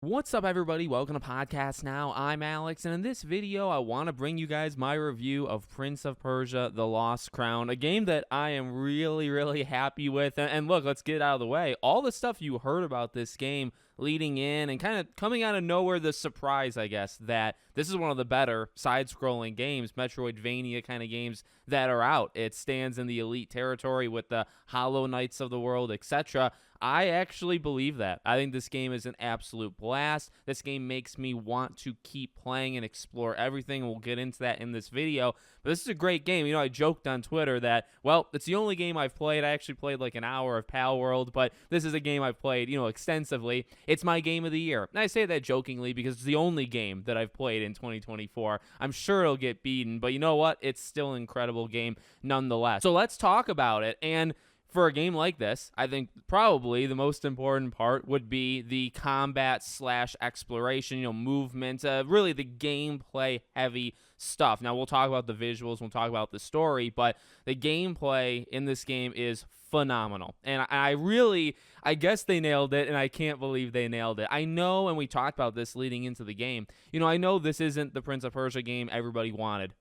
What's up, everybody? Welcome to Podcast Now. I'm Alex, and in this video, I want to bring you guys my review of Prince of Persia: The Lost Crown, a game that I am really happy with. And look, let's get it out of the way. All the stuff you heard about this game leading in and kind of coming out of nowhere, the surprise, I guess, that this is one of the better side-scrolling games, Metroidvania kind of games that are out. It stands in the elite territory with the Hollow Knights of the world, etc. I actually believe that. I think this game is an absolute blast. This game makes me want to keep playing and explore everything. We'll get into that in this video. But this is a great game. You know, I joked on Twitter that, well, it's the only game I've played. I actually played like an hour of Pal World, but this is a game I've played, extensively. It's my game of the year. And I say that jokingly because it's the only game that I've played in 2024. I'm sure it'll get beaten, but you know what? It's still an incredible game nonetheless. So let's talk about it. And for a game like this, I think probably the most important part would be the combat / exploration, movement, really the gameplay heavy stuff. Now, we'll talk about the visuals, we'll talk about the story, but the gameplay in this game is phenomenal. And I guess they nailed it, and I can't believe they nailed it. I know, and we talked about this leading into the game, I know this isn't the Prince of Persia game everybody wanted.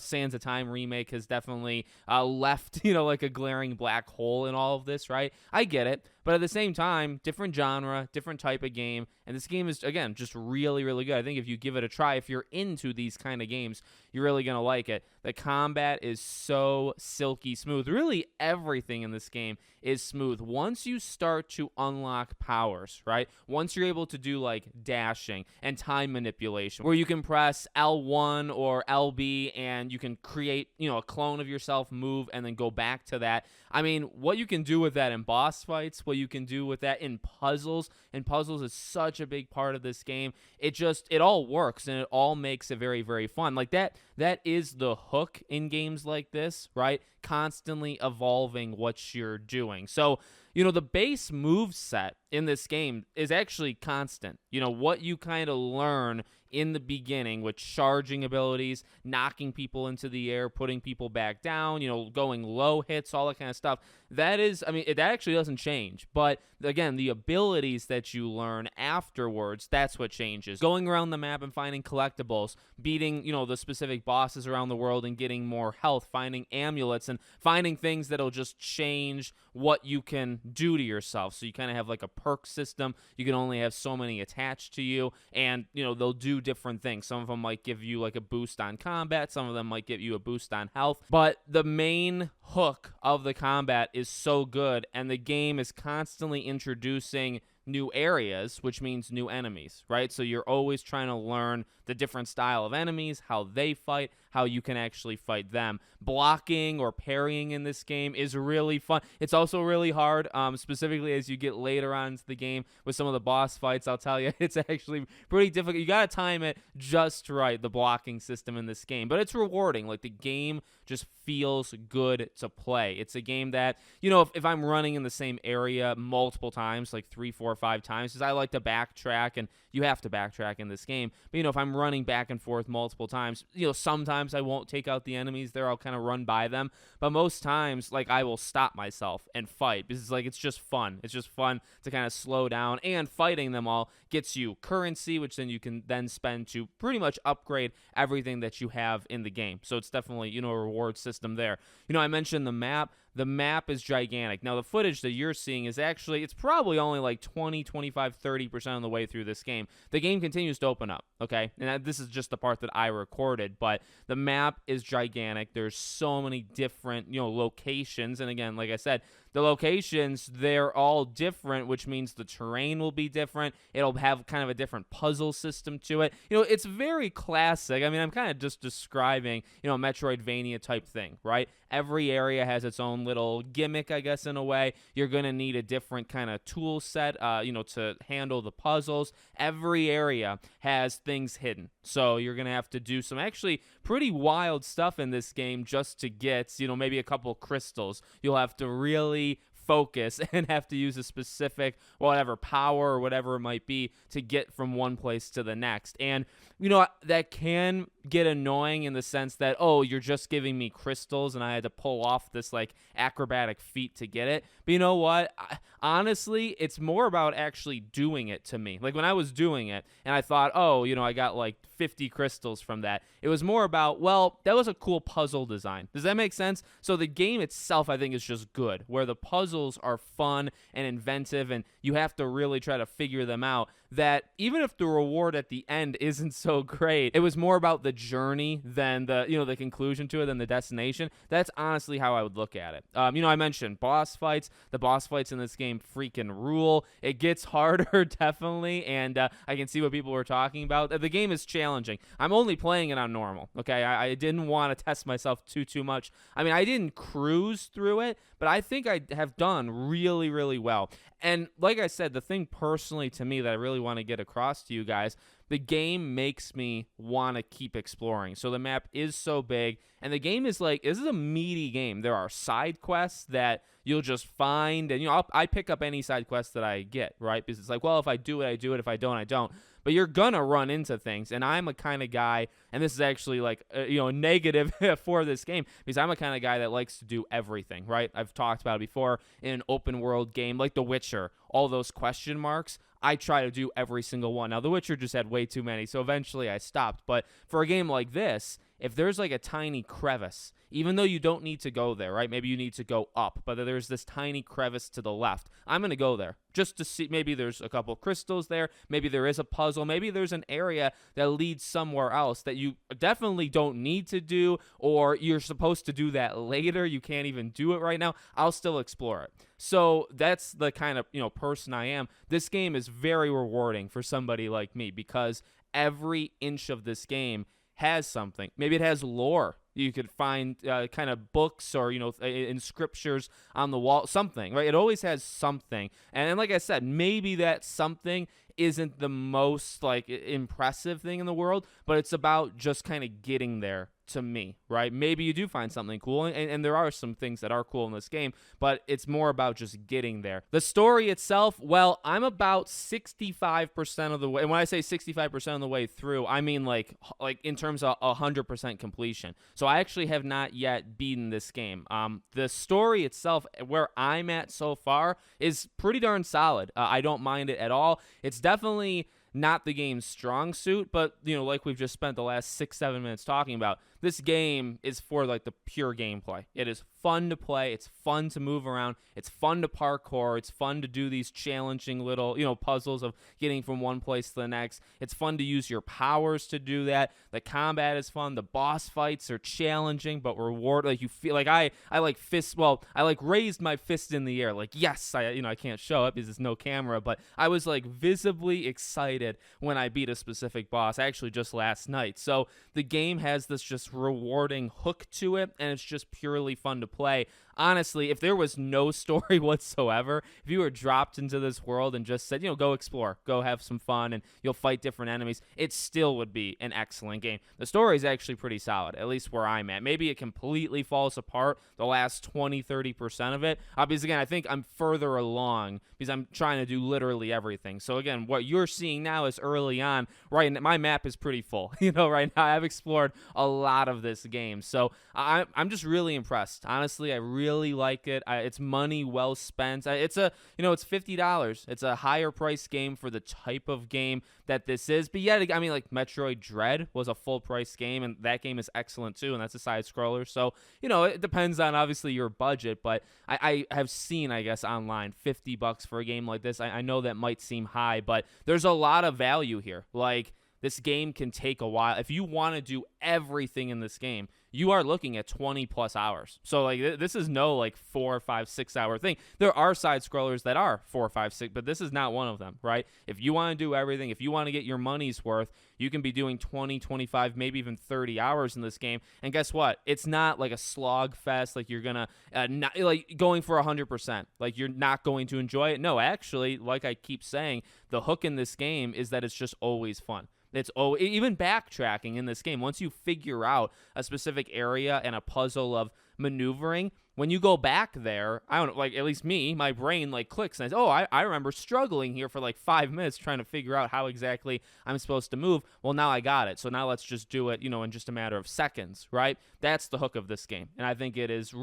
Sands of Time remake has definitely left, like a glaring black hole in all of this, right? I get it. But at the same time, different genre, different type of game, and this game is, again, just really good. I think if you give it a try, if you're into these kind of games, you're really going to like it. The combat is so silky smooth. Really, everything in this game is smooth. Once you start to unlock powers, right? Once you're able to do, like, dashing and time manipulation, where you can press L1 or LB and you can create, a clone of yourself, move, and then go back to that. I mean, what you can do with that in boss fights, what you can do with that in puzzles, and puzzles is such a big part of this game. It all works, and it all makes it very fun. Like, that is the hook in games like this, right? Constantly evolving what you're doing. So, the base move set in this game is actually constant. What you kind of learn in the beginning with charging abilities, knocking people into the air, putting people back down, going low hits, all that kind of stuff. That actually doesn't change. But again, the abilities that you learn afterwards, that's what changes. Going around the map and finding collectibles, beating, the specific bosses around the world and getting more health, finding amulets and finding things that'll just change what you can do to yourself. So you kind of have like a perk system. You can only have so many attached to you, and they'll do different things. Some of them might give you like a boost on combat, some of them might give you a boost on health, but the main hook of the combat is so good, and the game is constantly introducing new areas, which means new enemies, right? So you're always trying to learn the different style of enemies, how they fight, how you can actually fight them. Blocking or parrying in this game is really fun. It's also really hard, specifically as you get later on into the game with some of the boss fights. I'll tell you, it's actually pretty difficult. You got to time it just right, the blocking system in this game. But it's rewarding. Like, the game just feels good to play. It's a game that, if I'm running in the same area multiple times, like 3, 4, 5 times, because I like to backtrack, and you have to backtrack in this game. But, if I'm running back and forth multiple times, sometimes I won't take out the enemies there. I'll kind of run by them. But most times, like, I will stop myself and fight because it's just fun. It's just fun to kind of slow down, and fighting them all gets you currency, which then you can then spend to pretty much upgrade everything that you have in the game. So it's definitely, a reward system there. I mentioned the map. The map is gigantic. Now, the footage that you're seeing is actually, it's probably only like 20, 25, 30% of the way through this game. The game continues to open up, okay? And this is just the part that I recorded, but the map is gigantic. There's so many different, locations. And again, like I said, the locations, they're all different, which means the terrain will be different. It'll have kind of a different puzzle system to it. It's very classic. I mean, I'm kind of just describing, a Metroidvania type thing, right? Every area has its own little gimmick, I guess, in a way. You're going to need a different kind of tool set, to handle the puzzles. Every area has things hidden. So you're going to have to do some actually pretty wild stuff in this game just to get, maybe a couple crystals. You'll have to really focus and have to use a specific whatever power or whatever it might be to get from one place to the next. And that can get annoying in the sense that, oh, you're just giving me crystals and I had to pull off this like acrobatic feat to get it. But you know what? Honestly, it's more about actually doing it to me. Like when I was doing it and I thought, oh, I got like 50 crystals from that. It was more about, well, that was a cool puzzle design. Does that make sense? So the game itself, I think, is just good, where the puzzles are fun and inventive and you have to really try to figure them out. That even if the reward at the end isn't so great, it was more about the journey than the conclusion to it than the destination. That's honestly how I would look at it. I mentioned boss fights. The boss fights in this game freaking rule. It gets harder, definitely, and I can see what people were talking about. The game is challenging. I'm only playing it on normal, okay? I didn't want to test myself too much. I mean, I didn't cruise through it, but I think I have done really, really well. And like I said, the thing personally to me that I really want to get across to you guys, the game makes me want to keep exploring. So the map is so big, and the game is like, this is a meaty game. There are side quests that you'll just find, and I pick up any side quest that I get, right? Because it's like, well, if I do it, I do it. If I don't, I don't. But you're gonna run into things, and I'm a kind of guy, and this is actually like a negative for this game, because I'm a kind of guy that likes to do everything, right? I've talked about it before in an open world game like The Witcher, all those question marks. I try to do every single one. Now, The Witcher just had way too many, so eventually I stopped. But for a game like this, if there's like a tiny crevice, even though you don't need to go there, right? Maybe you need to go up, but there's this tiny crevice to the left. I'm going to go there just to see. Maybe there's a couple crystals there. Maybe there is a puzzle. Maybe there's an area that leads somewhere else that you definitely don't need to do, or you're supposed to do that later. You can't even do it right now. I'll still explore it. So that's the kind of person I am. This game is very rewarding for somebody like me because every inch of this game has something. Maybe it has lore. You could find kind of books or, in scriptures on the wall, something, right? It always has something. And like I said, maybe that something isn't the most like impressive thing in the world, but it's about just kind of getting there to me, right? Maybe you do find something cool, and there are some things that are cool in this game, but it's more about just getting there. The story itself, well, I'm about 65% of the way, and when I say 65% of the way through, I mean like in terms of 100% completion. So I actually have not yet beaten this game. The story itself, where I'm at so far, is pretty darn solid. I don't mind it at all. It's definitely not the game's strong suit, but like we've just spent the last 6-7 minutes talking about, this game is for like the pure gameplay. It is fun to play. It's fun to move around. It's fun to parkour. It's fun to do these challenging little puzzles of getting from one place to the next. It's fun to use your powers to do that. The combat is fun. The boss fights are challenging but reward. Like you feel like I like fist. Well, I like raised my fist in the air. Like yes, I can't show it because there's no camera, but I was like visibly excited when I beat a specific boss. Actually, just last night. So the game has this just rewarding hook to it, and it's just purely fun to play. Honestly, if there was no story whatsoever, if you were dropped into this world and just said, go explore, go have some fun, and you'll fight different enemies, it still would be an excellent game. The story is actually pretty solid, at least where I'm at. Maybe it completely falls apart the last 20-30% of it. Because again, I think I'm further along because I'm trying to do literally everything. So again, what you're seeing now is early on, right? My map is pretty full. Right now I've explored a lot of this game. So I'm just really impressed. Honestly, I really like it. It's money well spent. It's it's $50. It's a higher price game for the type of game that this is. But yet, I mean, like Metroid Dread was a full price game, and that game is excellent too, and that's a side scroller. So it depends on obviously your budget. But I have seen, I guess, online $50 for a game like this. I know that might seem high, but there's a lot of value here. Like, this game can take a while. If you want to do everything in this game, you are looking at 20 plus hours. So like this is no like 4, 5, 6 hour thing. There are side scrollers that are 4, 5, 6, but this is not one of them, right? If you want to do everything, if you want to get your money's worth, you can be doing 20, 25, maybe even 30 hours in this game. And guess what? It's not like a slog fest. Like you're gonna not like going for 100%. Like you're not going to enjoy it. No, actually, like I keep saying, the hook in this game is that it's just always fun. It's even backtracking in this game. Once you figure out a specific area and a puzzle of maneuvering, when you go back there, I don't know, like, at least me, my brain like clicks and I say, oh, I remember struggling here for like 5 minutes trying to figure out how exactly I'm supposed to move. Well, now I got it. So now let's just do it, in just a matter of seconds, right? That's the hook of this game. And I think it is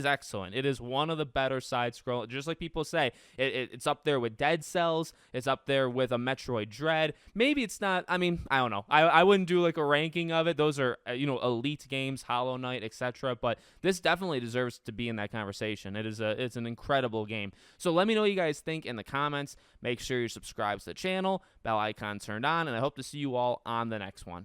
excellent. It is one of the better side scroll. Just like people say, it's up there with Dead Cells. It's up there with a Metroid Dread. Maybe it's not, I mean, I don't know. I wouldn't do like a ranking of it. Those are, elite games, Hollow Knight, etc. But this definitely deserves to be in that conversation. It's an incredible game. So let me know what you guys think in the comments. Make sure you subscribe to the channel, bell icon turned on, and I hope to see you all on the next one.